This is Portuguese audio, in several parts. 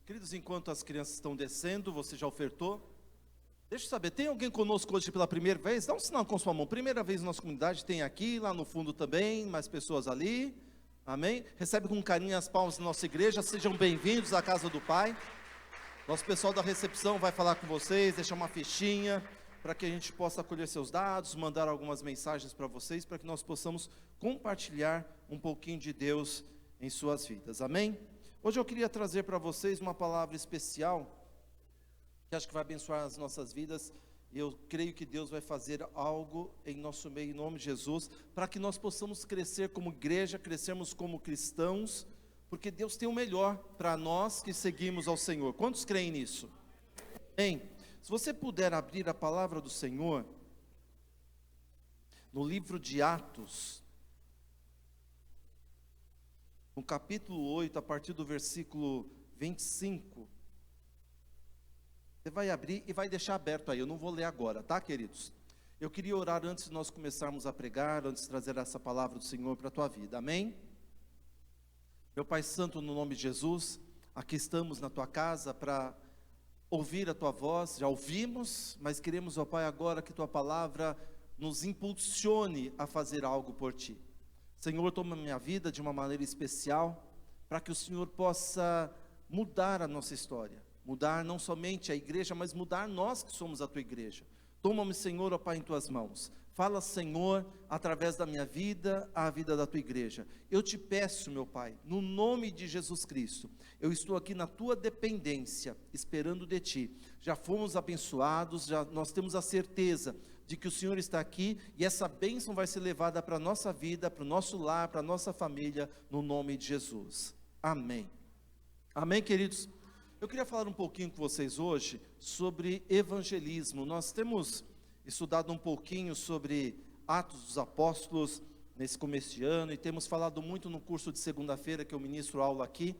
Queridos, enquanto as crianças estão descendo, você já ofertou? Deixa eu saber, tem alguém conosco hoje pela primeira vez? Dá um sinal com sua mão. Primeira vez na nossa comunidade, tem aqui, lá no fundo também, mais pessoas ali. Amém? Recebe com carinho as palmas da nossa igreja. Sejam bem-vindos à casa do Pai. Nosso pessoal da recepção vai falar com vocês, deixar uma fichinha, para que a gente possa acolher seus dados, mandar algumas mensagens para vocês, para que nós possamos compartilhar um pouquinho de Deus em suas vidas. Amém? Hoje eu queria trazer para vocês uma palavra especial, que acho que vai abençoar as nossas vidas. Eu creio que Deus vai fazer algo em nosso meio, em nome de Jesus, para que nós possamos crescer como igreja, crescermos como cristãos, porque Deus tem o melhor para nós que seguimos ao Senhor. Quantos creem nisso? Amém? Se você puder abrir a palavra do Senhor, no livro de Atos, no capítulo 8, a partir do versículo 25, você vai abrir e vai deixar aberto aí, eu não vou ler agora, tá, queridos? Eu queria orar antes de nós começarmos a pregar, antes de trazer essa palavra do Senhor para a tua vida, amém? Meu Pai Santo, no nome de Jesus, aqui estamos na tua casa para ouvir a tua voz, já ouvimos, mas queremos, ó Pai, agora que tua palavra nos impulsione a fazer algo por ti. Senhor, toma minha vida de uma maneira especial, para que o Senhor possa mudar a nossa história, mudar não somente a igreja, mas mudar nós que somos a tua igreja. Toma-me, Senhor, ó Pai, em tuas mãos. Fala, Senhor, através da minha vida, a vida da tua igreja. Eu te peço, meu Pai, no nome de Jesus Cristo, eu estou aqui na tua dependência, esperando de ti. Já fomos abençoados, nós temos a certeza de que o Senhor está aqui, e essa bênção vai ser levada para a nossa vida, para o nosso lar, para a nossa família, no nome de Jesus. Amém. Amém, queridos? Eu queria falar um pouquinho com vocês hoje sobre evangelismo. Nós temos estudado um pouquinho sobre Atos dos Apóstolos nesse começo de ano, e temos falado muito no curso de segunda-feira que eu ministro aula aqui,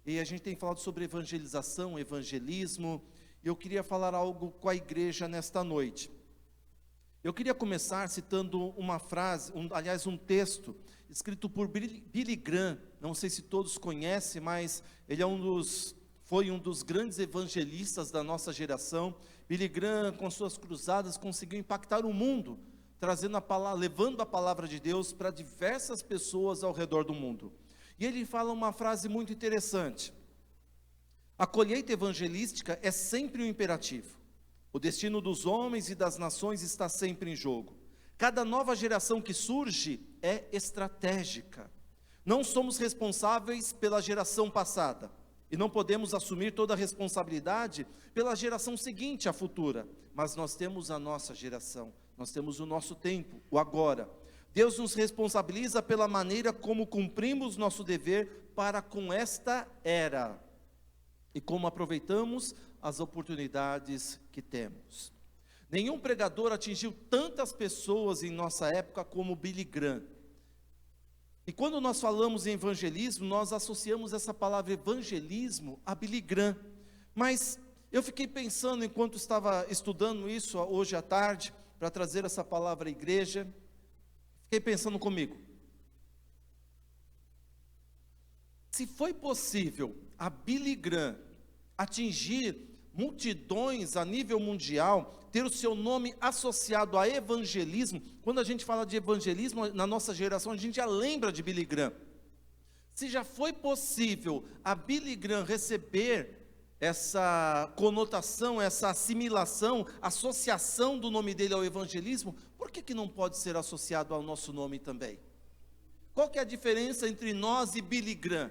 e a gente tem falado sobre evangelização, evangelismo, e eu queria falar algo com a igreja nesta noite. Eu queria começar citando uma frase, um texto escrito por Billy Graham. Não sei se todos conhecem, mas ele foi um dos grandes evangelistas da nossa geração. Billy Graham, com suas cruzadas, conseguiu impactar o mundo, levando a palavra de Deus para diversas pessoas ao redor do mundo. E ele fala uma frase muito interessante: a colheita evangelística é sempre um imperativo. O destino dos homens e das nações está sempre em jogo. Cada nova geração que surge é estratégica. Não somos responsáveis pela geração passada, e não podemos assumir toda a responsabilidade pela geração seguinte, a futura. Mas nós temos a nossa geração, nós temos o nosso tempo, o agora. Deus nos responsabiliza pela maneira como cumprimos nosso dever para com esta era, e como aproveitamos as oportunidades que temos. Nenhum pregador atingiu tantas pessoas em nossa época como Billy Graham. E quando nós falamos em evangelismo, nós associamos essa palavra evangelismo a Billy Graham. Mas eu fiquei pensando, enquanto estava estudando isso hoje à tarde, para trazer essa palavra à igreja, fiquei pensando comigo: se foi possível a Billy Graham atingir multidões a nível mundial, ter o seu nome associado a evangelismo, quando a gente fala de evangelismo, na nossa geração, a gente já lembra de Billy Graham. Se já foi possível a Billy Graham receber essa conotação, essa assimilação, associação do nome dele ao evangelismo, por que não pode ser associado ao nosso nome também? Qual que é a diferença entre nós e Billy Graham?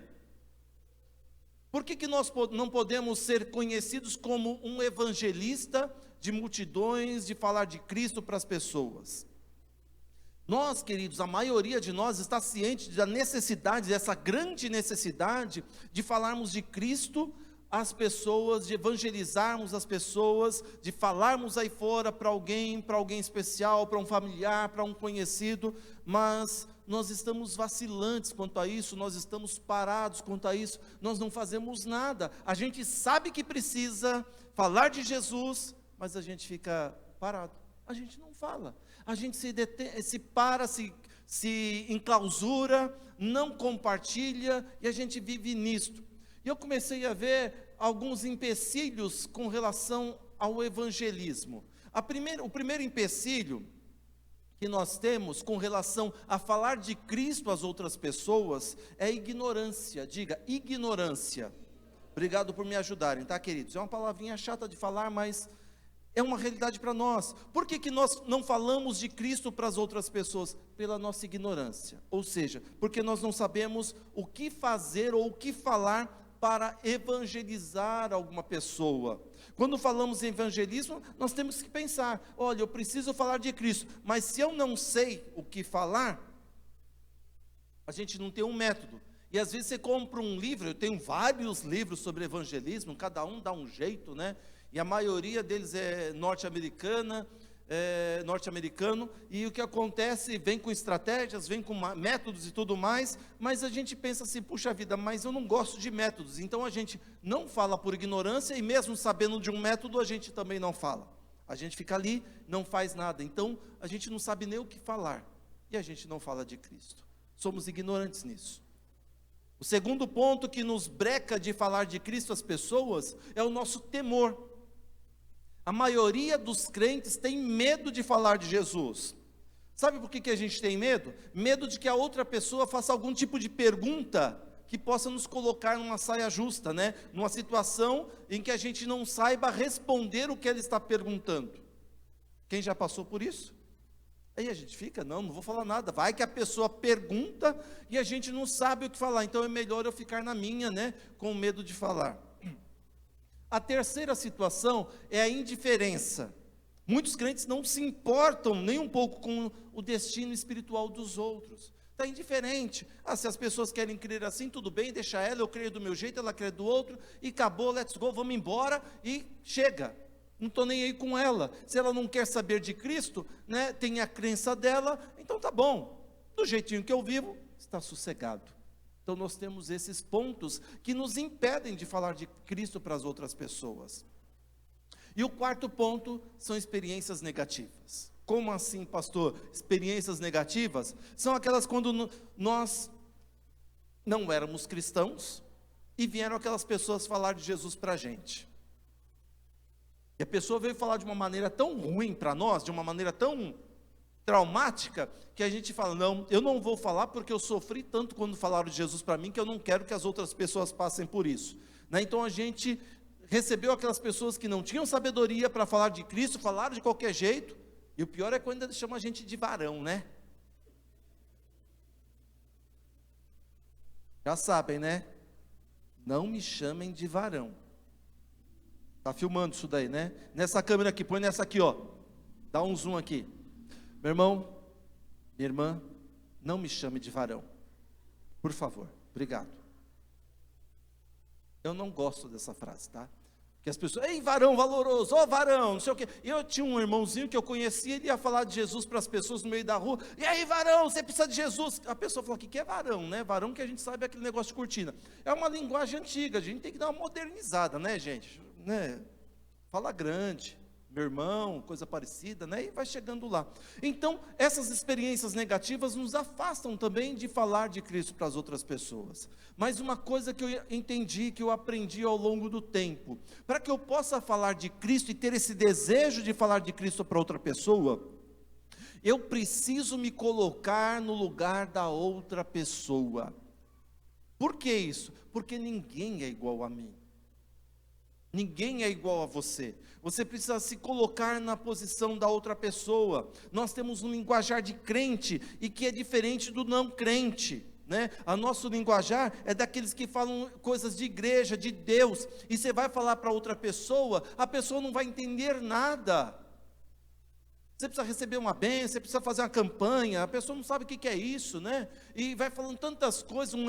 Por que nós não podemos ser conhecidos como um evangelista de multidões, de falar de Cristo para as pessoas? Nós, queridos, a maioria de nós está ciente da necessidade, dessa grande necessidade de falarmos de Cristo às pessoas, de evangelizarmos as pessoas, de falarmos aí fora para alguém especial, para um familiar, para um conhecido, mas nós estamos vacilantes quanto a isso, nós estamos parados quanto a isso, nós não fazemos nada. A gente sabe que precisa falar de Jesus, mas a gente fica parado, a gente não fala, a gente se enclausura, não compartilha, e a gente vive nisto. E eu comecei a ver alguns empecilhos com relação ao evangelismo. O primeiro empecilho que nós temos com relação a falar de Cristo às outras pessoas é a ignorância. Diga, ignorância. Obrigado por me ajudarem, tá, queridos? É uma palavrinha chata de falar, mas é uma realidade para nós. Por que nós não falamos de Cristo para as outras pessoas? Pela nossa ignorância. Ou seja, porque nós não sabemos o que fazer ou o que falar para evangelizar alguma pessoa. Quando falamos em evangelismo, nós temos que pensar, olha, eu preciso falar de Cristo, mas se eu não sei o que falar, a gente não tem um método. E às vezes você compra um livro, eu tenho vários livros sobre evangelismo, cada um dá um jeito, né? E a maioria deles é norte-americano, e o que acontece, vem com estratégias, vem com métodos e tudo mais, mas a gente pensa assim, puxa vida, mas eu não gosto de métodos, então a gente não fala por ignorância, e mesmo sabendo de um método, a gente também não fala, a gente fica ali, não faz nada, então a gente não sabe nem o que falar, e a gente não fala de Cristo, somos ignorantes nisso. O segundo ponto que nos breca de falar de Cristo às pessoas, é o nosso temor. A maioria dos crentes tem medo de falar de Jesus. Sabe por que a gente tem medo? Medo de que a outra pessoa faça algum tipo de pergunta que possa nos colocar numa saia justa, né? Numa situação em que a gente não saiba responder o que ela está perguntando. Quem já passou por isso? Aí a gente fica, não vou falar nada. Vai que a pessoa pergunta e a gente não sabe o que falar. Então é melhor eu ficar na minha, né? Com medo de falar. A terceira situação é a indiferença. Muitos crentes não se importam nem um pouco com o destino espiritual dos outros. Está indiferente. Se as pessoas querem crer assim, tudo bem, deixa ela, eu creio do meu jeito, ela crê do outro, e acabou, let's go, vamos embora, e chega. Não estou nem aí com ela. Se ela não quer saber de Cristo, né, tem a crença dela, então tá bom. Do jeitinho que eu vivo, está sossegado. Então nós temos esses pontos que nos impedem de falar de Cristo para as outras pessoas. E o quarto ponto são experiências negativas. Como assim, pastor? Experiências negativas são aquelas quando nós não éramos cristãos e vieram aquelas pessoas falar de Jesus para a gente. E a pessoa veio falar de uma maneira tão ruim para nós, de uma maneira tão traumática, que a gente fala, não, eu não vou falar porque eu sofri tanto quando falaram de Jesus para mim, que eu não quero que as outras pessoas passem por isso, né? Então a gente recebeu aquelas pessoas que não tinham sabedoria para falar de Cristo, falaram de qualquer jeito, e o pior é quando eles chamam a gente de varão, né? Já sabem, né? Não me chamem de varão. Está filmando isso daí, né? Nessa câmera aqui, põe nessa aqui, ó. Dá um zoom aqui. Meu irmão, minha irmã, não me chame de varão. Por favor, obrigado. Eu não gosto dessa frase, tá? Que as pessoas, ei, varão valoroso, ó varão, não sei o quê. Eu tinha um irmãozinho que eu conhecia, ele ia falar de Jesus para as pessoas no meio da rua. E aí, varão, você precisa de Jesus. A pessoa falou, o que é varão, né? Varão que a gente sabe é aquele negócio de cortina. É uma linguagem antiga, a gente tem que dar uma modernizada, né, gente? Né? Fala grande, meu irmão, coisa parecida, né? E vai chegando lá. Então, essas experiências negativas nos afastam também de falar de Cristo para as outras pessoas. Mas uma coisa que eu entendi, que eu aprendi ao longo do tempo, para que eu possa falar de Cristo e ter esse desejo de falar de Cristo para outra pessoa, eu preciso me colocar no lugar da outra pessoa. Por que isso? Porque ninguém é igual a mim. Ninguém é igual a você. Você precisa se colocar na posição da outra pessoa. Nós temos um linguajar de crente e que é diferente do não crente, né? A nosso linguajar é daqueles que falam coisas de igreja, de Deus, e você vai falar para outra pessoa, a pessoa não vai entender nada. Você precisa receber uma bênção, você precisa fazer uma campanha, a pessoa não sabe o que é isso, né? E vai falando tantas coisas,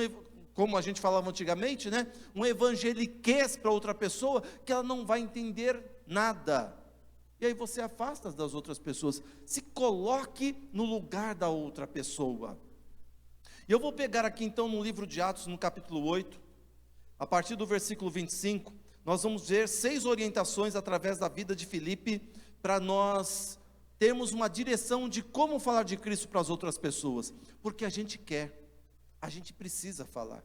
como a gente falava antigamente, né? Um evangeliquez para outra pessoa, que ela não vai entender nada. E aí você afasta das outras pessoas. Se coloque no lugar da outra pessoa. E eu vou pegar aqui então no livro de Atos, no capítulo 8, a partir do versículo 25, nós vamos ver 6 orientações através da vida de Filipe, para nós termos uma direção de como falar de Cristo para as outras pessoas. Porque a gente quer, a gente precisa falar.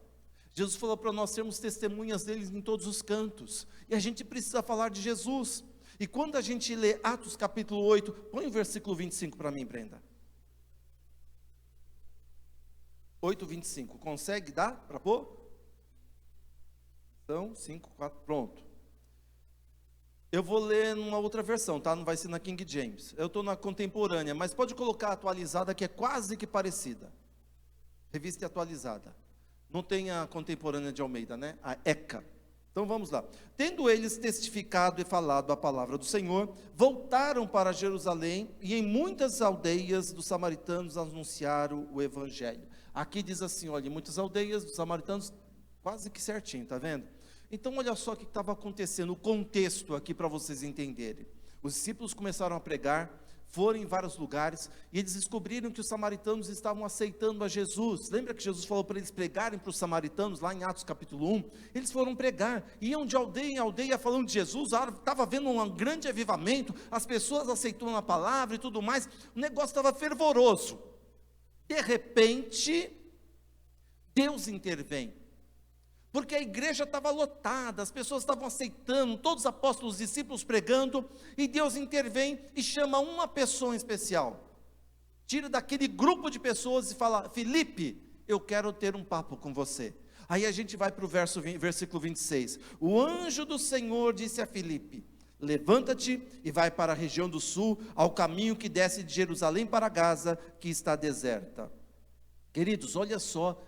Jesus falou para nós sermos testemunhas deles em todos os cantos, e a gente precisa falar de Jesus. E quando a gente lê Atos capítulo 8, põe o versículo 25 para mim, Brenda. 8:25, consegue dar para pôr? Então, 5, 4, pronto. Eu vou ler numa outra versão, tá? Não vai ser na King James. Eu estou na contemporânea, mas pode colocar a atualizada, que é quase que parecida. Revista atualizada. Não tem a contemporânea de Almeida, né? A ECA. Então vamos lá. Tendo eles testificado e falado a palavra do Senhor, voltaram para Jerusalém, e em muitas aldeias dos samaritanos anunciaram o evangelho. Aqui diz assim, olha, em muitas aldeias dos samaritanos, quase que certinho, tá vendo? Então olha só o que estava acontecendo, o contexto aqui para vocês entenderem. Os discípulos começaram a pregar, foram em vários lugares, e eles descobriram que os samaritanos estavam aceitando a Jesus. Lembra que Jesus falou para eles pregarem para os samaritanos, lá em Atos capítulo 1? Eles foram pregar, iam de aldeia em aldeia falando de Jesus, estava havendo um grande avivamento, as pessoas aceitando a palavra e tudo mais, o negócio estava fervoroso. De repente, Deus intervém, porque a igreja estava lotada, as pessoas estavam aceitando, todos os apóstolos, os discípulos pregando, e Deus intervém e chama uma pessoa em especial, tira daquele grupo de pessoas e fala: Filipe, eu quero ter um papo com você. Aí a gente vai para o versículo 26, o anjo do Senhor disse a Filipe: levanta-te e vai para a região do sul, ao caminho que desce de Jerusalém para Gaza, que está deserta. Queridos, olha só,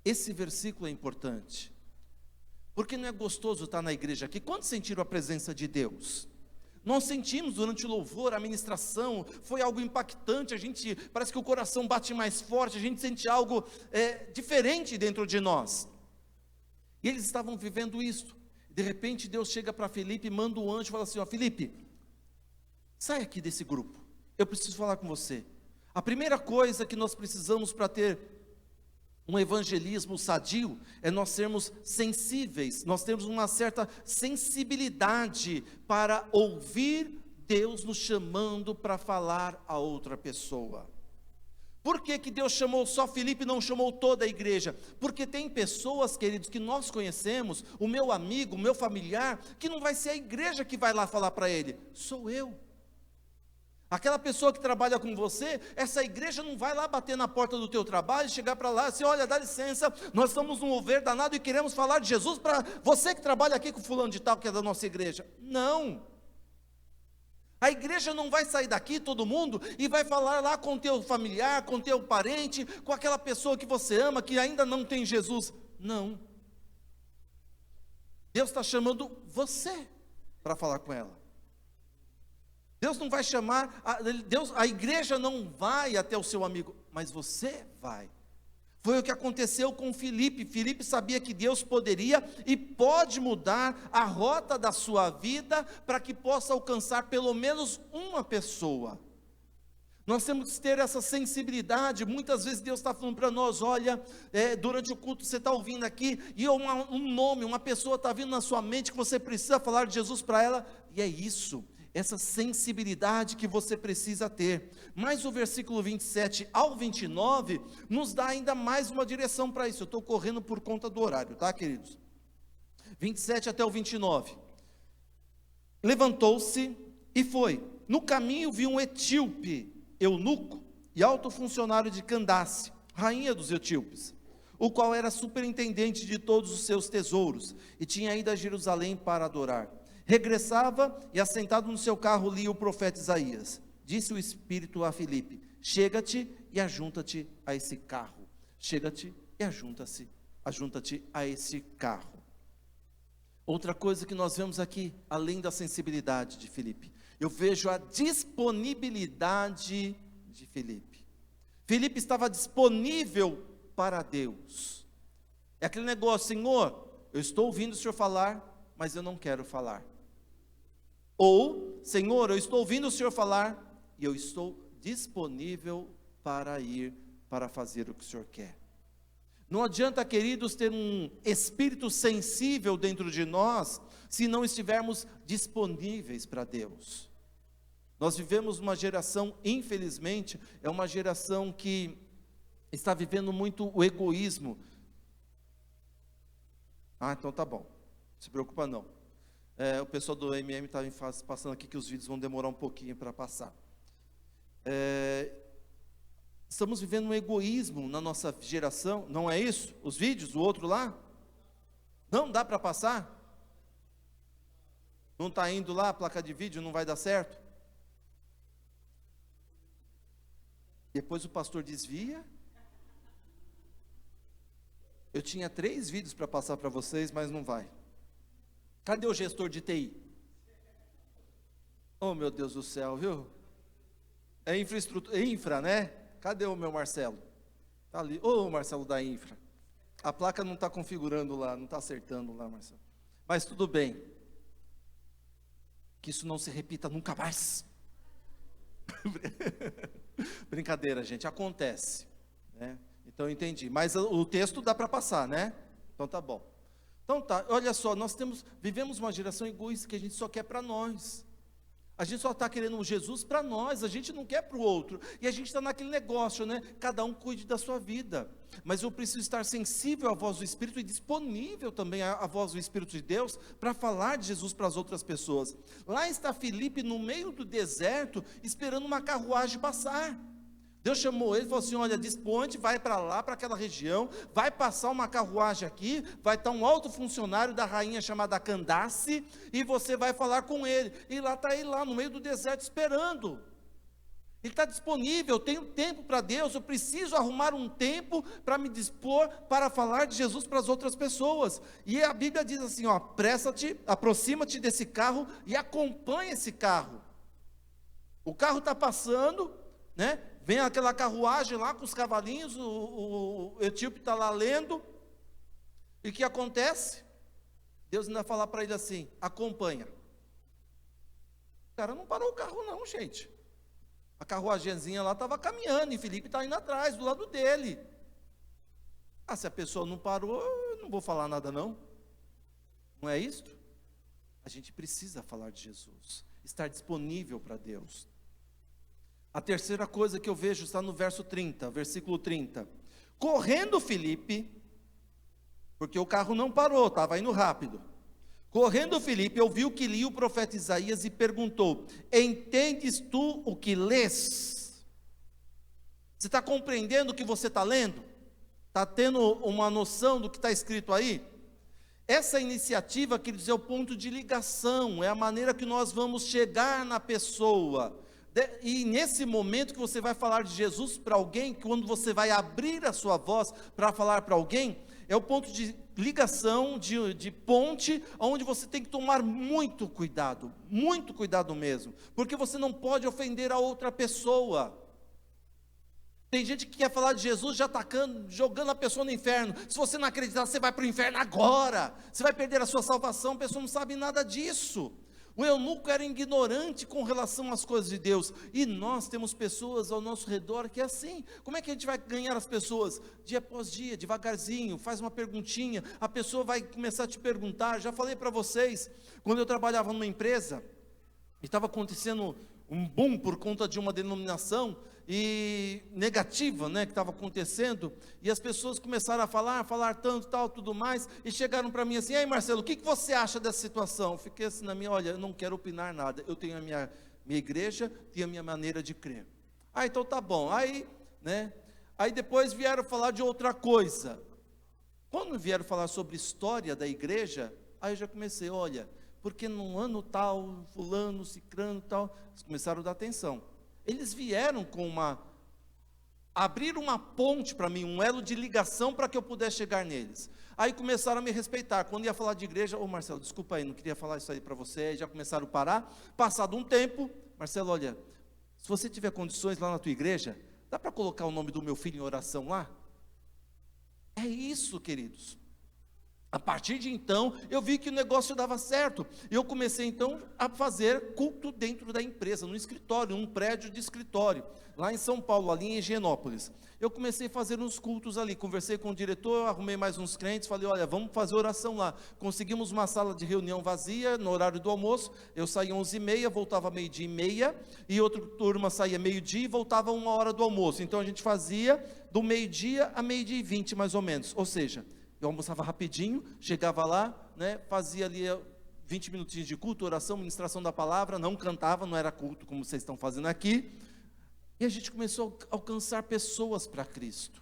esse versículo é importante, porque não é gostoso estar na igreja aqui? Quando sentiram a presença de Deus? Nós sentimos durante o louvor, a ministração, foi algo impactante, a gente, parece que o coração bate mais forte, a gente sente algo diferente dentro de nós, e eles estavam vivendo isso. De repente Deus chega para Filipe e manda um anjo e fala assim: ó, Filipe, sai aqui desse grupo, eu preciso falar com você. A primeira coisa que nós precisamos para ter um evangelismo sadio é nós sermos sensíveis, nós temos uma certa sensibilidade para ouvir Deus nos chamando para falar a outra pessoa. Por que que Deus chamou só Filipe e não chamou toda a igreja? Porque tem pessoas, queridos, que nós conhecemos, o meu amigo, o meu familiar, que não vai ser a igreja que vai lá falar para ele, sou eu. Aquela pessoa que trabalha com você, essa igreja não vai lá bater na porta do teu trabalho, chegar para lá e assim: olha, dá licença, nós estamos num mover danado e queremos falar de Jesus para você que trabalha aqui com fulano de tal, que é da nossa igreja. Não. A igreja não vai sair daqui, todo mundo, e vai falar lá com teu familiar, com teu parente, com aquela pessoa que você ama, que ainda não tem Jesus. Não. Deus está chamando você para falar com ela. Deus não vai chamar, a igreja não vai até o seu amigo, mas você vai. Foi o que aconteceu com Filipe. Filipe sabia que Deus poderia e pode mudar a rota da sua vida, para que possa alcançar pelo menos uma pessoa. Nós temos que ter essa sensibilidade. Muitas vezes Deus está falando para nós: olha, durante o culto você está ouvindo aqui, e um nome, uma pessoa está vindo na sua mente, que você precisa falar de Jesus para ela, e é isso, essa sensibilidade que você precisa ter. Mas o versículo 27 ao 29 nos dá ainda mais uma direção para isso. Eu estou correndo por conta do horário, tá, queridos? 27 até o 29. Levantou-se e foi. No caminho viu um etíope, eunuco e alto funcionário de Candace, rainha dos etíopes, o qual era superintendente de todos os seus tesouros, e tinha ido a Jerusalém para adorar. Regressava e, assentado no seu carro, lia o profeta Isaías. Disse o Espírito a Filipe: chega-te e ajunta-te a esse carro. Chega-te e ajunta-te a esse carro. Outra coisa que nós vemos aqui, além da sensibilidade de Filipe, eu vejo a disponibilidade de Filipe. Filipe estava disponível para Deus. É aquele negócio: Senhor, eu estou ouvindo o Senhor falar, mas eu não quero falar. Ou: Senhor, eu estou ouvindo o Senhor falar e eu estou disponível para ir, para fazer o que o Senhor quer. Não adianta, queridos, ter um espírito sensível dentro de nós, se não estivermos disponíveis para Deus. Nós vivemos uma geração, infelizmente, é uma geração que está vivendo muito o egoísmo. Ah, então tá bom. Não se preocupa não. O pessoal do MM está passando aqui que os vídeos vão demorar um pouquinho para passar. Estamos vivendo um egoísmo na nossa geração, não é isso? Os vídeos, o outro lá? Não dá para passar? Não está indo lá, a placa de vídeo não vai dar certo? Depois o pastor desvia. Eu tinha 3 vídeos para passar para vocês, mas não vai. Cadê o gestor de TI? Oh, meu Deus do céu, viu? É infraestrutura, infra, né? Cadê o meu Marcelo? Tá ali. Ô, Marcelo da infra. A placa não está configurando lá, não está acertando lá, Marcelo. Mas tudo bem. Que isso não se repita nunca mais. Brincadeira, gente, acontece, né? Então eu entendi, mas o texto dá para passar, né? Então tá bom. Então tá, olha só, vivemos uma geração egoísta que a gente só quer para nós. A gente só está querendo Jesus para nós, a gente não quer para o outro. E a gente está naquele negócio, né? Cada um cuide da sua vida. Mas eu preciso estar sensível à voz do Espírito e disponível também à voz do Espírito de Deus para falar de Jesus para as outras pessoas. Lá está Filipe no meio do deserto, esperando uma carruagem passar. Deus chamou ele e falou assim: olha, dispõe-te, vai para lá, para aquela região, vai passar uma carruagem aqui, vai estar um alto funcionário da rainha chamada Candace, e você vai falar com ele. E lá está ele lá no meio do deserto esperando. Ele está disponível, eu tenho tempo para Deus, eu preciso arrumar um tempo para me dispor para falar de Jesus para as outras pessoas. E a Bíblia diz assim, ó, apressa-te, aproxima-te desse carro e acompanha esse carro. O carro está passando, né? Vem aquela carruagem lá com os cavalinhos, o etíope está lá lendo, e o que acontece? Deus ainda fala para ele assim, acompanha. O cara não parou o carro não, gente. A carruagenzinha lá estava caminhando, e Filipe está indo atrás, do lado dele. Ah, se a pessoa não parou, eu não vou falar nada não. Não é isto? A gente precisa falar de Jesus, estar disponível para Deus. A terceira coisa que eu vejo está no verso 30, versículo 30. Correndo Filipe, porque o carro não parou, estava indo rápido. Correndo Filipe, ouviu que lia o profeta Isaías e perguntou: entendes tu o que lês? Você está compreendendo o que você está lendo? Está tendo uma noção do que está escrito aí? Essa iniciativa, queridos, é o ponto de ligação, é a maneira que nós vamos chegar na pessoa. E nesse momento que você vai falar de Jesus para alguém, quando você vai abrir a sua voz para falar para alguém, é o ponto de ligação, de ponte, onde você tem que tomar muito cuidado mesmo, porque você não pode ofender a outra pessoa. Tem gente que quer falar de Jesus já atacando, jogando a pessoa no inferno. Se você não acreditar, você vai para o inferno agora, você vai perder a sua salvação. A pessoa não sabe nada disso. O eunuco era ignorante com relação às coisas de Deus, e nós temos pessoas ao nosso redor que é assim. Como é que a gente vai ganhar as pessoas? Dia após dia, devagarzinho, faz uma perguntinha, a pessoa vai começar a te perguntar. Já falei para vocês, quando eu trabalhava numa empresa, e estava acontecendo um boom por conta de uma denominação e negativa, né, que estava acontecendo, e as pessoas começaram a falar tanto, tal, tudo mais, e chegaram para mim assim: ei Marcelo, o que você acha dessa situação? Eu fiquei assim na minha, olha, eu não quero opinar nada, eu tenho a minha igreja, tenho a minha maneira de crer. Ah, então tá bom. Aí depois vieram falar de outra coisa. Quando vieram falar sobre história da igreja, aí eu já comecei, olha, porque no ano tal, fulano, cicrano, tal, eles começaram a dar atenção. Eles vieram abrir uma ponte para mim, um elo de ligação para que eu pudesse chegar neles. Aí começaram a me respeitar. Quando ia falar de igreja, Marcelo, desculpa aí, não queria falar isso aí para você. Aí já começaram a parar. Passado um tempo, Marcelo, olha, se você tiver condições lá na tua igreja, dá para colocar o nome do meu filho em oração lá? É isso, queridos. A partir de então, eu vi que o negócio dava certo. Eu comecei então a fazer culto dentro da empresa, no escritório, num prédio de escritório, lá em São Paulo, ali em Higienópolis. Eu comecei a fazer uns cultos ali, conversei com o diretor, arrumei mais uns crentes, falei, olha, vamos fazer oração lá. Conseguimos uma sala de reunião vazia, no horário do almoço, eu saía 11h30, voltava 12h30, e outra turma saía 12h e voltava 1h do almoço. Então a gente fazia do 12h a 12h20 mais ou menos, ou seja, eu almoçava rapidinho, chegava lá, né, fazia ali 20 minutinhos de culto, oração, ministração da palavra, não cantava, não era culto como vocês estão fazendo aqui, e a gente começou a alcançar pessoas para Cristo.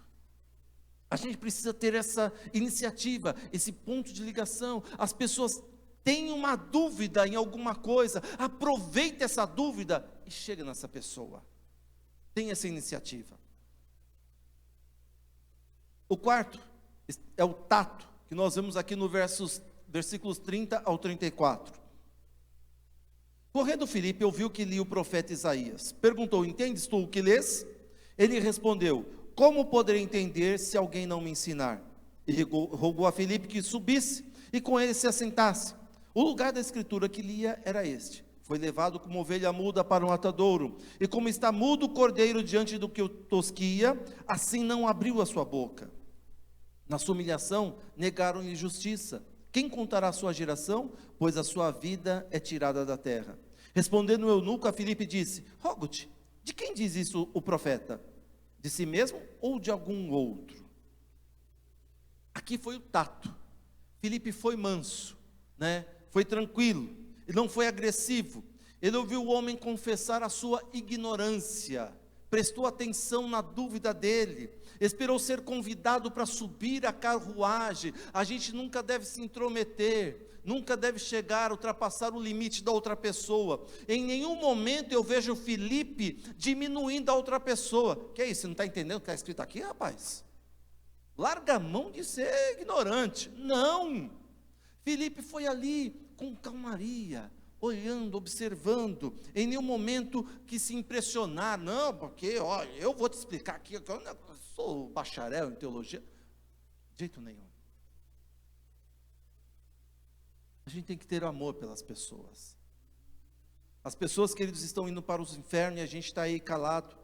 A gente precisa ter essa iniciativa, esse ponto de ligação. As pessoas têm uma dúvida em alguma coisa, aproveita essa dúvida e chega nessa pessoa. Tem essa iniciativa. O quarto é o tato, que nós vemos aqui no versículos 30 ao 34. Correndo Filipe, ouviu que lia o profeta Isaías. Perguntou: entendes tu o que lês? Ele respondeu: como poderei entender se alguém não me ensinar? E rogou a Filipe que subisse e com ele se assentasse. O lugar da escritura que lia era este: foi levado como ovelha muda para um matadouro, e como está mudo o cordeiro diante do que o tosquia, assim não abriu a sua boca. Na sua humilhação, negaram-lhe justiça. Quem contará a sua geração? Pois a sua vida é tirada da terra. Respondendo o eunuco, a Filipe disse: rogo-te, de quem diz isso o profeta? De si mesmo ou de algum outro? Aqui foi o tato. Filipe foi manso, né? Foi tranquilo, ele não foi agressivo. Ele ouviu o homem confessar a sua ignorância, prestou atenção na dúvida dele, esperou ser convidado para subir a carruagem. A gente nunca deve se intrometer, nunca deve chegar, ultrapassar o limite da outra pessoa. Em nenhum momento eu vejo Filipe diminuindo a outra pessoa. Que é isso, você não está entendendo o que está escrito aqui, rapaz? Larga a mão de ser ignorante. Não, Filipe foi ali com calmaria, olhando, observando, em nenhum momento quis se impressionar. Não, porque, olha, eu vou te explicar aqui, eu sou bacharel em teologia. De jeito nenhum. A gente tem que ter amor pelas pessoas. As pessoas, queridos, estão indo para os infernos e a gente está aí calado.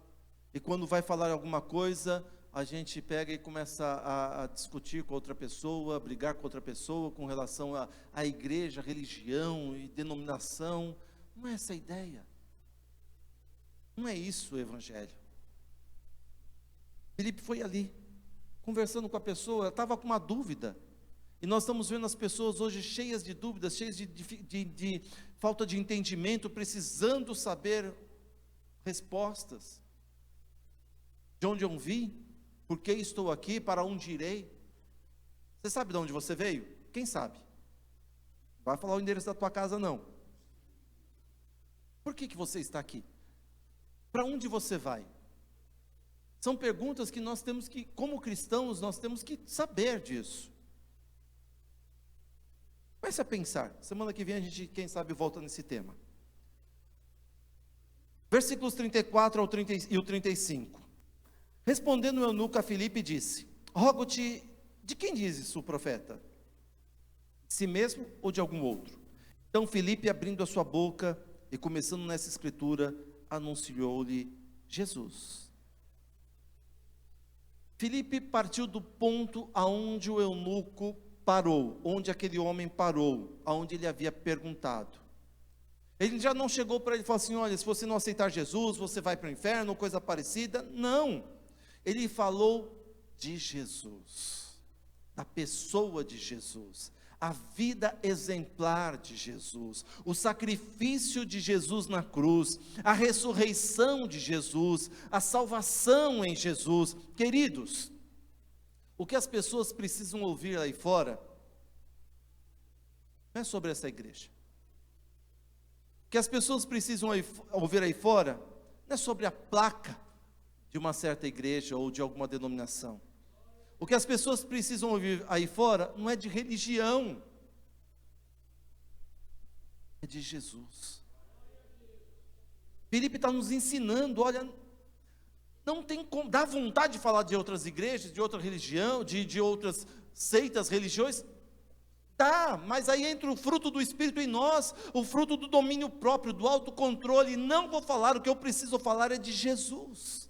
E quando vai falar alguma coisa, a gente pega e começa a discutir com outra pessoa, a brigar com outra pessoa com relação à igreja, religião e denominação. Não é essa a ideia. Não é isso o evangelho. Filipe foi ali, conversando com a pessoa, estava com uma dúvida. E nós estamos vendo as pessoas hoje cheias de dúvidas, cheias de falta de entendimento, precisando saber respostas. De onde eu vim? Por que estou aqui? Para onde irei? Você sabe de onde você veio? Quem sabe? Não vai falar o endereço da tua casa, não. Por que você está aqui? Para onde você vai? São perguntas que nós temos que, como cristãos, nós temos que saber disso. Comece a pensar. Semana que vem a gente, quem sabe, volta nesse tema. Versículos 34 ao 35. Respondendo o eunuco a Filipe, disse: rogo-te, de quem diz isso o profeta? De si mesmo ou de algum outro? Então Filipe, abrindo a sua boca e começando nessa escritura, anunciou-lhe Jesus. Filipe partiu do ponto aonde o eunuco parou, onde aquele homem parou, aonde ele havia perguntado. Ele já não chegou para ele e falou assim: olha, se você não aceitar Jesus, você vai para o inferno, ou coisa parecida. Não, ele falou de Jesus, da pessoa de Jesus, a vida exemplar de Jesus, o sacrifício de Jesus na cruz, a ressurreição de Jesus, a salvação em Jesus. Queridos, o que as pessoas precisam ouvir aí fora não é sobre essa igreja. O que as pessoas precisam ouvir aí fora não é sobre a placa de uma certa igreja ou de alguma denominação. O que as pessoas precisam ouvir aí fora não é de religião, é de Jesus. Filipe está nos ensinando, olha, não tem como, dá vontade de falar de outras igrejas, de outra religião, de outras seitas, religiões, tá, mas aí entra o fruto do Espírito em nós, o fruto do domínio próprio, do autocontrole. Não vou falar, o que eu preciso falar é de Jesus.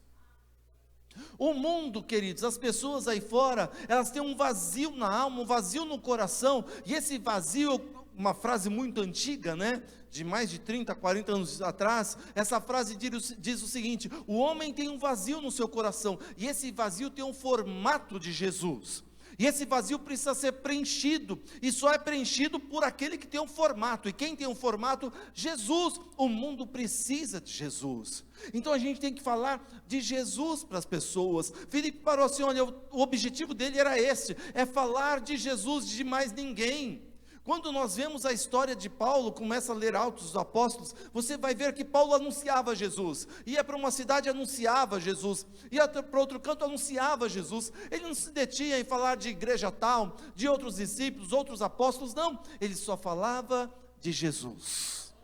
O mundo, queridos, as pessoas aí fora, elas têm um vazio na alma, um vazio no coração, e esse vazio, uma frase muito antiga, né, de mais de 30, 40 anos atrás, essa frase diz o seguinte: o homem tem um vazio no seu coração, e esse vazio tem um formato de Jesus. E esse vazio precisa ser preenchido, e só é preenchido por aquele que tem um formato. E quem tem um formato? Jesus. O mundo precisa de Jesus. Então a gente tem que falar de Jesus para as pessoas. Filipe parou assim, olha, o objetivo dele era esse, é falar de Jesus, de mais ninguém. Quando nós vemos a história de Paulo, começa a ler Atos dos Apóstolos, você vai ver que Paulo anunciava Jesus, ia para uma cidade, anunciava Jesus, ia para outro canto, anunciava Jesus. Ele não se detinha em falar de igreja tal, de outros discípulos, outros apóstolos, não, ele só falava de Jesus.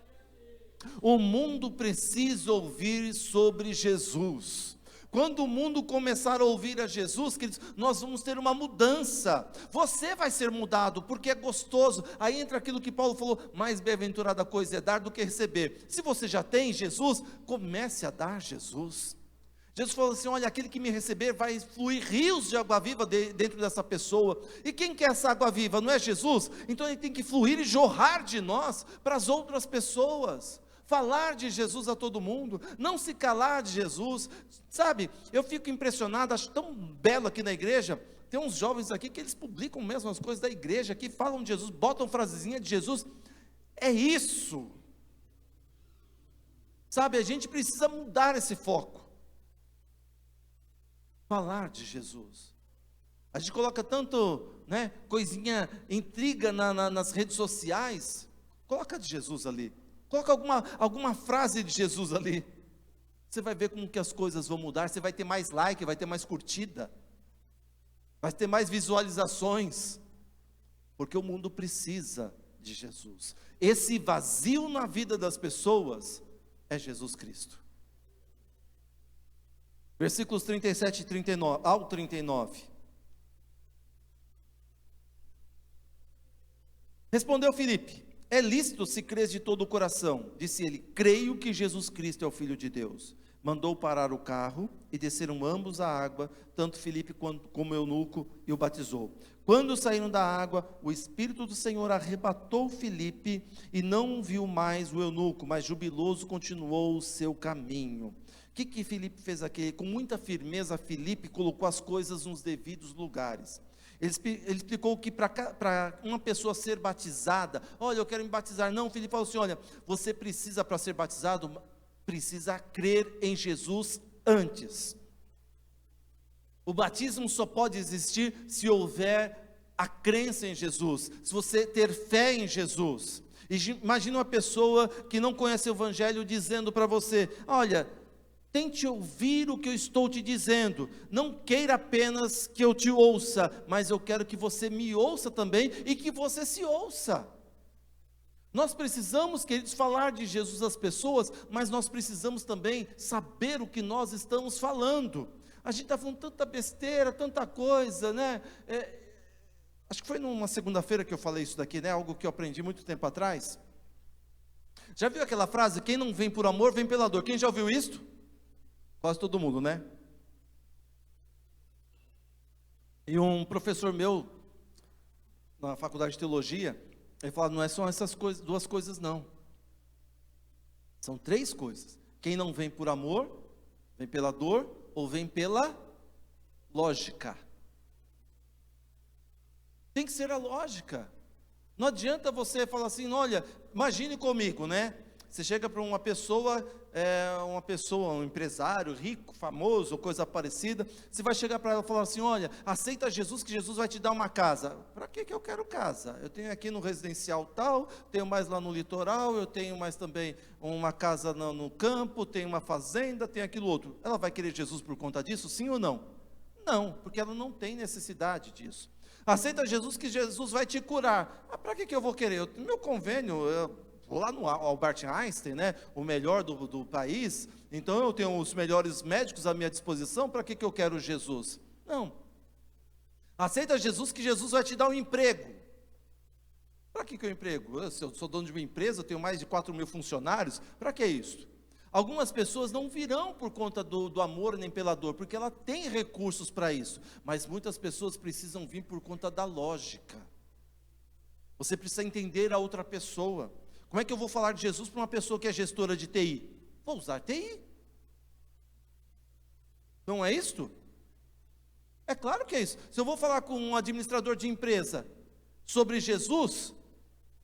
O mundo precisa ouvir sobre Jesus. Quando o mundo começar a ouvir a Jesus, queridos, nós vamos ter uma mudança. Você vai ser mudado, porque é gostoso. Aí entra aquilo que Paulo falou: mais bem-aventurada coisa é dar do que receber. Se você já tem Jesus, comece a dar Jesus. Jesus falou assim: olha, aquele que me receber, vai fluir rios de água viva dentro dessa pessoa. E quem quer essa água viva? Não é Jesus? Então ele tem que fluir e jorrar de nós para as outras pessoas. Falar de Jesus a todo mundo, não se calar de Jesus, sabe? Eu fico impressionado, acho tão belo aqui na igreja. Tem uns jovens aqui que eles publicam mesmo as coisas da igreja, que falam de Jesus, botam frasezinha de Jesus. É isso, sabe? A gente precisa mudar esse foco, falar de Jesus. A gente coloca tanto, né, coisinha, intriga nas redes sociais. Coloca de Jesus ali. Coloca alguma frase de Jesus ali. Você vai ver como que as coisas vão mudar. Você vai ter mais like, vai ter mais curtida, vai ter mais visualizações, porque o mundo precisa de Jesus. Esse vazio na vida das pessoas é Jesus Cristo. Versículos 37 e 39, ao 39. Respondeu Filipe: é lícito se crês de todo o coração. Disse ele: creio que Jesus Cristo é o Filho de Deus. Mandou parar o carro e desceram ambos à água, tanto Filipe como o eunuco, e o batizou. Quando saíram da água, o Espírito do Senhor arrebatou Filipe e não viu mais o eunuco, mas jubiloso continuou o seu caminho. O que Filipe fez aqui? Com muita firmeza, Filipe colocou as coisas nos devidos lugares. Ele explicou que para uma pessoa ser batizada, olha, eu quero me batizar. Não, Filipe falou assim: olha, você precisa, para ser batizado, precisa crer em Jesus antes. O batismo só pode existir se houver a crença em Jesus, se você ter fé em Jesus. Imagina uma pessoa que não conhece o Evangelho dizendo para você: olha, tente ouvir o que eu estou te dizendo, não queira apenas que eu te ouça, mas eu quero que você me ouça também e que você se ouça. Nós precisamos, queridos, falar de Jesus às pessoas, mas nós precisamos também saber o que nós estamos falando. A gente está falando tanta besteira, tanta coisa, né? Acho que foi numa segunda-feira que eu falei isso daqui, né? Algo que eu aprendi muito tempo atrás. Já viu aquela frase: quem não vem por amor, vem pela dor? Quem já ouviu isso? Quase todo mundo, né? E um professor meu, na faculdade de teologia, ele fala: não é só essas coisas, duas coisas não. São três coisas. Quem não vem por amor, vem pela dor ou vem pela lógica. Tem que ser a lógica. Não adianta você falar assim: olha, imagine comigo, né? Você chega para uma pessoa, um empresário rico, famoso, ou coisa parecida. Você vai chegar para ela e falar assim: olha, aceita Jesus, que Jesus vai te dar uma casa. Para que eu quero casa? Eu tenho aqui no residencial tal, tenho mais lá no litoral, eu tenho mais também uma casa no campo, tenho uma fazenda, tenho aquilo outro. Ela vai querer Jesus por conta disso, sim ou não? Não, porque ela não tem necessidade disso. Aceita Jesus, que Jesus vai te curar. Para que eu vou querer? Meu convênio, vou lá no Albert Einstein, né, o melhor do país, então eu tenho os melhores médicos à minha disposição, para que eu quero Jesus? Não. Aceita Jesus, que Jesus vai te dar um emprego. Para que eu emprego? Se eu sou dono de uma empresa, eu tenho mais de 4.000 funcionários, para que isso? Algumas pessoas não virão por conta do amor nem pela dor, porque ela tem recursos para isso, mas muitas pessoas precisam vir por conta da lógica. Você precisa entender a outra pessoa. Como é que eu vou falar de Jesus para uma pessoa que é gestora de TI? Vou usar TI. Não é isto? É claro que é isso. Se eu vou falar com um administrador de empresa sobre Jesus,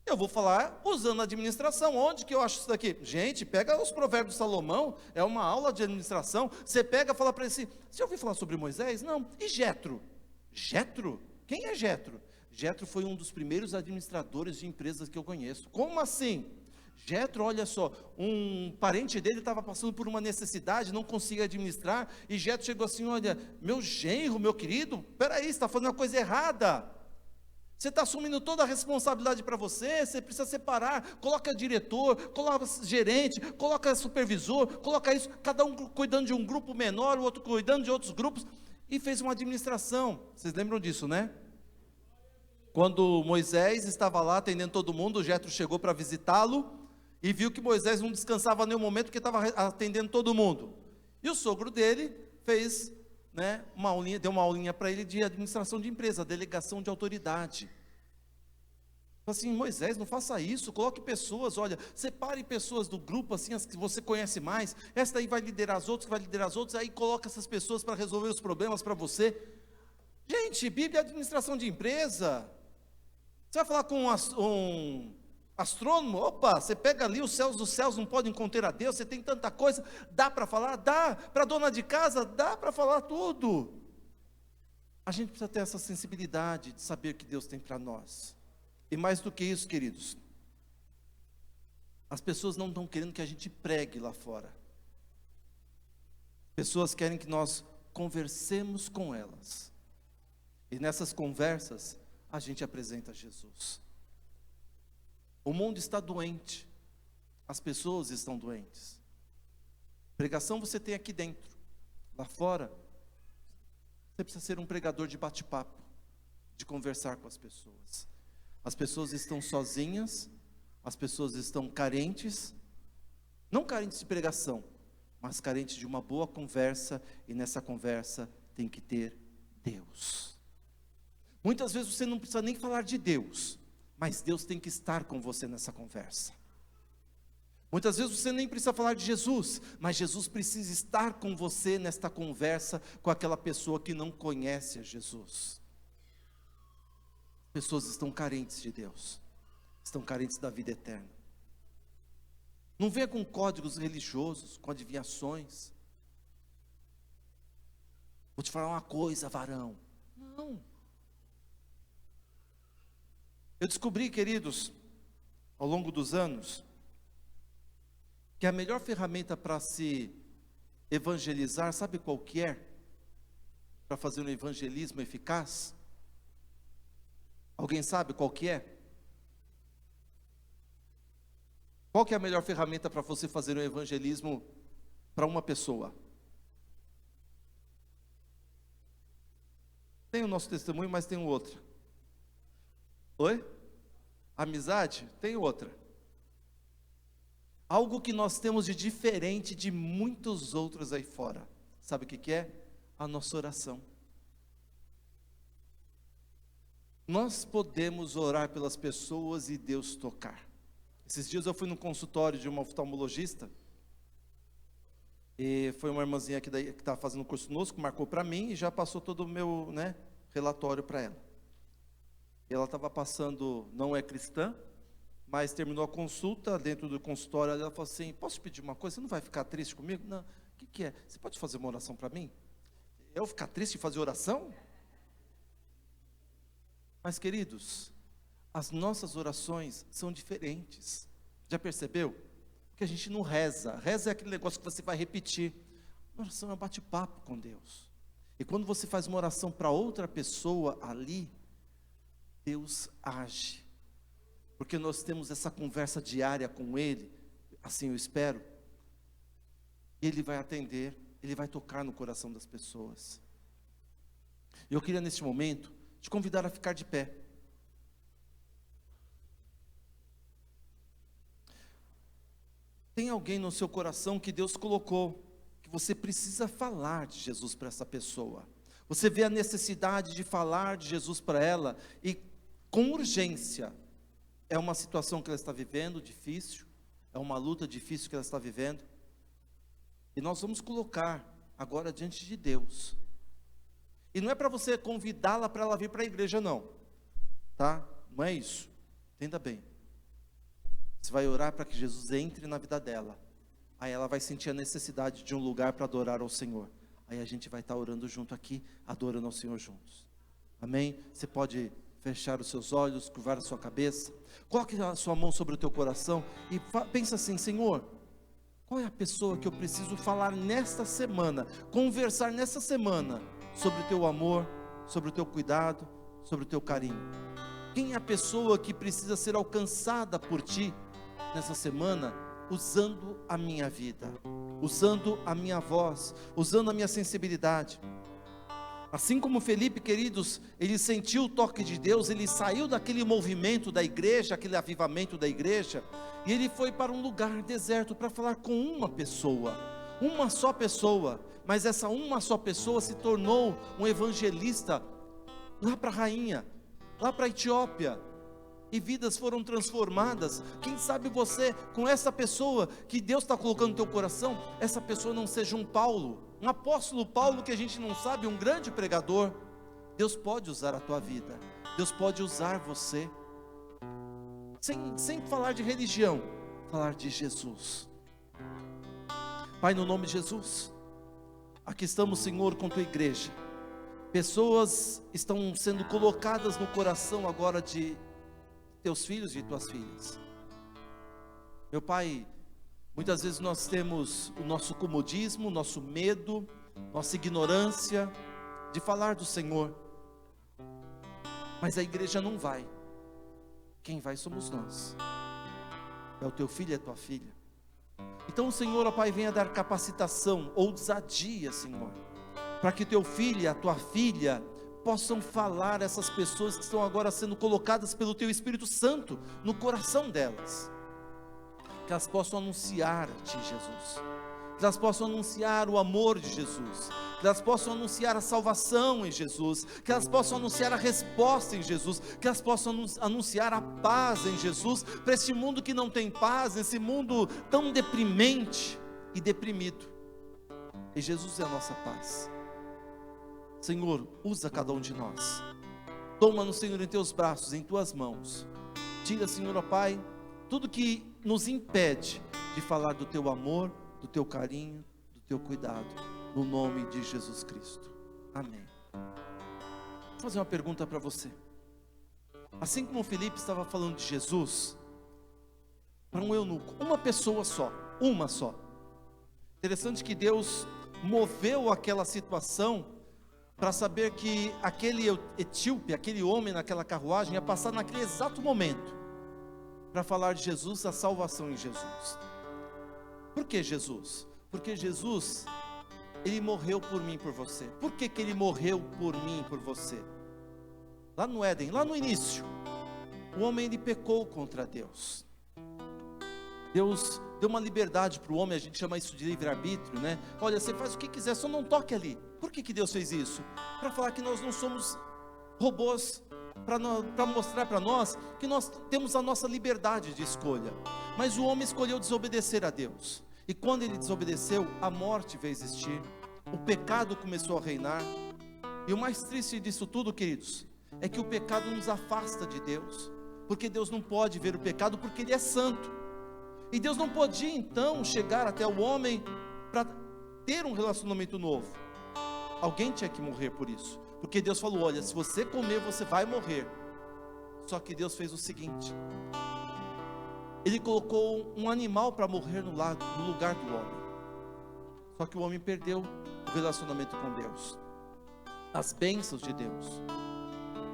eu vou falar usando a administração. Onde que eu acho isso daqui? Gente, pega os provérbios de Salomão, é uma aula de administração. Você pega e fala para ele assim, você ouviu falar sobre Moisés? Não. E Jetro? Jetro? Quem é Jetro? Jetro foi um dos primeiros administradores de empresas que eu conheço. Como assim? Jetro, olha só, um parente dele estava passando por uma necessidade, não conseguia administrar, e Jetro chegou assim, olha, meu genro, meu querido, peraí, você está fazendo uma coisa errada, você está assumindo toda a responsabilidade para você, você precisa separar, coloca diretor, coloca gerente, coloca supervisor, coloca isso, cada um cuidando de um grupo menor, o outro cuidando de outros grupos, e fez uma administração. Vocês lembram disso, né? Quando Moisés estava lá atendendo todo mundo, Jetro chegou para visitá-lo, e viu que Moisés não descansava em nenhum momento, porque estava atendendo todo mundo, e o sogro dele fez, né, deu uma aulinha para ele de administração de empresa, delegação de autoridade. Falei assim, Moisés, não faça isso, coloque pessoas, olha, separe pessoas do grupo, assim, as que você conhece mais, essa daí vai liderar as outras, que vai liderar as outras, aí coloca essas pessoas para resolver os problemas para você. Gente, Bíblia é administração de empresa. Você vai falar com um astrônomo, opa, você pega ali os céus dos céus, não podem conter a Deus, você tem tanta coisa, dá para falar? Dá. Para a dona de casa, dá para falar tudo. A gente precisa ter essa sensibilidade de saber o que Deus tem para nós. E mais do que isso, queridos, as pessoas não estão querendo que a gente pregue lá fora. Pessoas querem que nós conversemos com elas. E nessas conversas, a gente apresenta Jesus. O mundo está doente, as pessoas estão doentes. Pregação você tem aqui dentro, lá fora, você precisa ser um pregador de bate-papo, de conversar com as pessoas. As pessoas estão sozinhas, as pessoas estão carentes, não carentes de pregação, mas carentes de uma boa conversa, e nessa conversa tem que ter Deus. Muitas vezes você não precisa nem falar de Deus, mas Deus tem que estar com você nessa conversa. Muitas vezes você nem precisa falar de Jesus, mas Jesus precisa estar com você nesta conversa com aquela pessoa que não conhece a Jesus. Pessoas estão carentes de Deus, estão carentes da vida eterna. Não venha com códigos religiosos, com adivinhações. Vou te falar uma coisa, varão. Não. Eu descobri, queridos, ao longo dos anos, que a melhor ferramenta para se evangelizar, sabe qual que é? Para fazer um evangelismo eficaz? Alguém sabe qual que é? Qual que é a melhor ferramenta para você fazer um evangelismo para uma pessoa? Tem o nosso testemunho, mas tem outra. Oi? Amizade? Tem outra. Algo que nós temos de diferente de muitos outros aí fora. Sabe o que que é? A nossa oração. Nós podemos orar pelas pessoas e Deus tocar. Esses dias eu fui no consultório de uma oftalmologista, e foi uma irmãzinha que estava fazendo curso conosco, marcou para mim e já passou todo o meu, relatório para ela. E ela estava passando, não é cristã, mas terminou a consulta, dentro do consultório, ela falou assim, posso pedir uma coisa, você não vai ficar triste comigo? Não, o que é? Você pode fazer uma oração para mim? Eu ficar triste e fazer oração? Mas queridos, as nossas orações são diferentes. Já percebeu? Porque a gente não reza. Reza é aquele negócio que você vai repetir. A oração é um bate-papo com Deus. E quando você faz uma oração para outra pessoa ali, Deus age. Porque nós temos essa conversa diária com Ele, assim eu espero. Ele vai atender, Ele vai tocar no coração das pessoas. E eu queria neste momento te convidar a ficar de pé. Tem alguém no seu coração que Deus colocou, que você precisa falar de Jesus para essa pessoa. Você vê a necessidade de falar de Jesus para ela, e com urgência, é uma situação que ela está vivendo, difícil, é uma luta difícil que ela está vivendo, e nós vamos colocar agora diante de Deus. E não é para você convidá-la para ela vir para a igreja, não. Tá? Não é isso. Entenda bem. Você vai orar para que Jesus entre na vida dela. Aí ela vai sentir a necessidade de um lugar para adorar ao Senhor. Aí a gente vai estar orando junto aqui, adorando ao Senhor juntos. Amém? Você pode fechar os seus olhos, curvar a sua cabeça. Coloque a sua mão sobre o teu coração e pensa assim: Senhor, qual é a pessoa que eu preciso falar nesta semana, conversar nesta semana, sobre o teu amor, sobre o teu cuidado, sobre o teu carinho? Quem é a pessoa que precisa ser alcançada por ti nessa semana, usando a minha vida, usando a minha voz, usando a minha sensibilidade? Assim como Felipe, queridos, ele sentiu o toque de Deus, ele saiu daquele movimento da igreja, aquele avivamento da igreja, e ele foi para um lugar deserto para falar com uma só pessoa, mas essa uma só pessoa se tornou um evangelista lá para a rainha, lá para a Etiópia, e vidas foram transformadas. Quem sabe você, com essa pessoa que Deus está colocando no teu coração, essa pessoa não seja um Paulo, um apóstolo Paulo que a gente não sabe, um grande pregador. Deus pode usar a tua vida, Deus pode usar você, sem falar de religião, falar de Jesus. Pai, no nome de Jesus, aqui estamos, Senhor, com tua igreja. Pessoas estão sendo colocadas no coração agora de teus filhos e tuas filhas. Meu Pai, muitas vezes nós temos o nosso comodismo, nosso medo, nossa ignorância de falar do Senhor, mas a igreja não vai. Quem vai somos nós. É o teu filho e a tua filha. Então o Senhor, ó Pai, venha dar capacitação, ousadia, Senhor, para que teu filho e a tua filha possam falar essas pessoas que estão agora sendo colocadas pelo teu Espírito Santo no coração delas, que elas possam anunciar a ti, Jesus, que elas possam anunciar o amor de Jesus, que elas possam anunciar a salvação em Jesus, que elas possam anunciar a resposta em Jesus, que elas possam anunciar a paz em Jesus, para este mundo que não tem paz, esse mundo tão deprimente e deprimido. E Jesus é a nossa paz. Senhor, usa cada um de nós. Toma-nos, Senhor, em teus braços, em tuas mãos. Tira, Senhor, ó Pai, tudo que nos impede de falar do teu amor, do teu carinho, do teu cuidado, no nome de Jesus Cristo. Amém. Vou fazer uma pergunta para você. Assim como o Felipe estava falando de Jesus para um eunuco, uma pessoa só, uma só. Interessante que Deus moveu aquela situação para saber que aquele etíope, aquele homem naquela carruagem ia passar naquele exato momento para falar de Jesus, a salvação em Jesus. Por que Jesus? Porque Jesus, Ele morreu por mim e por você. Por que Ele morreu por mim e por você? Lá no Éden, lá no início, o homem ele pecou contra Deus. Deus deu uma liberdade para o homem, a gente chama isso de livre-arbítrio, né? Olha, você faz o que quiser, só não toque ali. Por que Deus fez isso? Para falar que nós não somos robôs, para mostrar para nós que nós temos a nossa liberdade de escolha. Mas o homem escolheu desobedecer a Deus, e quando ele desobedeceu, a morte veio existir, o pecado começou a reinar. E o mais triste disso tudo, queridos, é que o pecado nos afasta de Deus, porque Deus não pode ver o pecado, porque Ele é santo. E Deus não podia então chegar até o homem para ter um relacionamento novo. Alguém tinha que morrer por isso, porque Deus falou: olha, se você comer, você vai morrer. Só que Deus fez o seguinte: Ele colocou um animal para morrer no lugar do homem. Só que o homem perdeu o relacionamento com Deus, as bênçãos de Deus.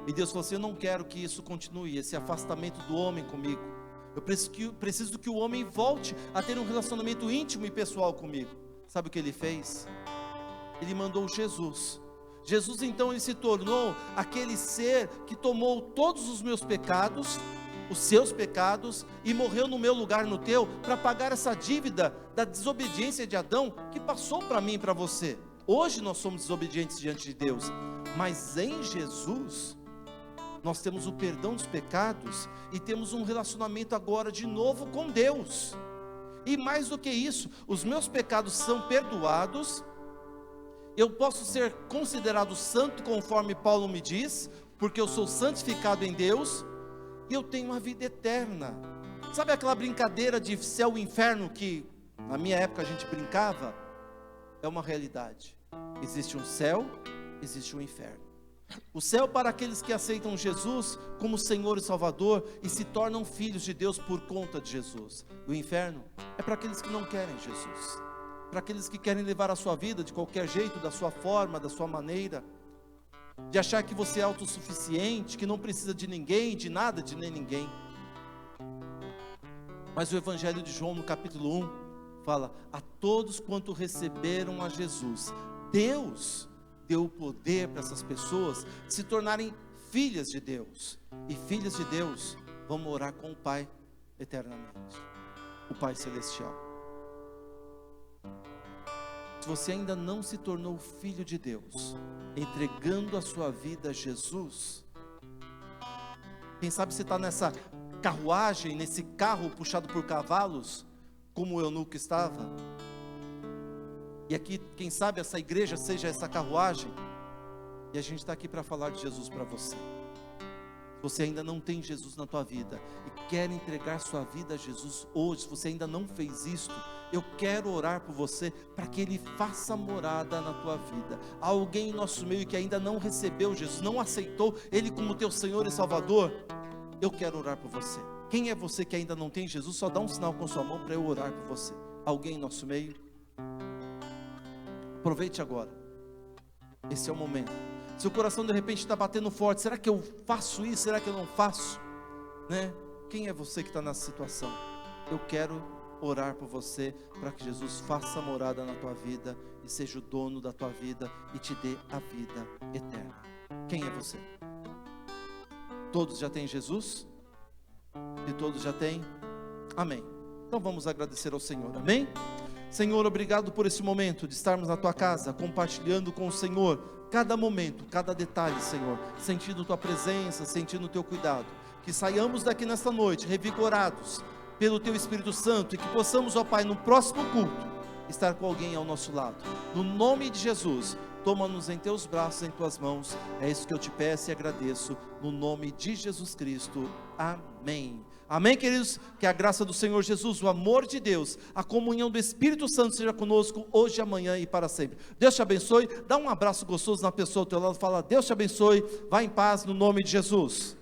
E Deus falou assim: eu não quero que isso continue, esse afastamento do homem comigo. Eu preciso que o homem volte a ter um relacionamento íntimo e pessoal comigo. Sabe o que Ele fez? Ele mandou Jesus. Jesus então ele se tornou aquele ser que tomou todos os meus pecados, os seus pecados, e morreu no meu lugar, no teu, para pagar essa dívida da desobediência de Adão, que passou para mim e para você. Hoje nós somos desobedientes diante de Deus, mas em Jesus nós temos o perdão dos pecados e temos um relacionamento agora de novo com Deus. E mais do que isso, os meus pecados são perdoados Eu posso ser considerado santo conforme Paulo me diz, porque eu sou santificado em Deus, e eu tenho uma vida eterna. Sabe aquela brincadeira de céu e inferno que na minha época a gente brincava? É uma realidade. Existe um céu, existe um inferno. O céu para aqueles que aceitam Jesus como Senhor e Salvador e se tornam filhos de Deus por conta de Jesus. O inferno é para aqueles que não querem Jesus, para aqueles que querem levar a sua vida de qualquer jeito, da sua forma, da sua maneira, de achar que você é autossuficiente, que não precisa de ninguém, de nada, de nem ninguém. Mas o Evangelho de João, no capítulo 1, fala: a todos quanto receberam a Jesus, Deus deu o poder para essas pessoas se tornarem filhas de Deus. E filhas de Deus vão morar com o Pai eternamente, o Pai Celestial. Se você ainda não se tornou filho de Deus, entregando a sua vida a Jesus, quem sabe você está nessa carruagem, nesse carro puxado por cavalos, como o eunuco estava, e aqui, quem sabe essa igreja seja essa carruagem, e a gente está aqui para falar de Jesus para você. Se você ainda não tem Jesus na tua vida, e quer entregar sua vida a Jesus hoje, se você ainda não fez isto, eu quero orar por você, para que Ele faça morada na tua vida. Há alguém em nosso meio que ainda não recebeu Jesus, não aceitou Ele como teu Senhor e Salvador, eu quero orar por você. Quem é você que ainda não tem Jesus? Só dá um sinal com sua mão para eu orar por você. Alguém em nosso meio? Aproveite agora, esse é o momento. Seu coração de repente está batendo forte, será que eu faço isso? Será que eu não faço? Né? Quem é você que está nessa situação? Eu quero orar por você, para que Jesus faça morada na tua vida, e seja o dono da tua vida, e te dê a vida eterna. Quem é você? Todos já têm Jesus? E todos já têm? Amém. Então vamos agradecer ao Senhor, amém? Senhor, obrigado por esse momento de estarmos na tua casa, compartilhando com o Senhor, cada momento, cada detalhe, Senhor, sentindo tua presença, sentindo o teu cuidado, que saiamos daqui nesta noite, revigorados pelo teu Espírito Santo, e que possamos, ó Pai, no próximo culto, estar com alguém ao nosso lado, no nome de Jesus. Toma-nos em teus braços, em tuas mãos, é isso que eu te peço e agradeço, no nome de Jesus Cristo, amém. Amém, queridos? Que a graça do Senhor Jesus, o amor de Deus, a comunhão do Espírito Santo seja conosco hoje, amanhã e para sempre. Deus te abençoe, dá um abraço gostoso na pessoa ao teu lado, fala: Deus te abençoe, vá em paz no nome de Jesus.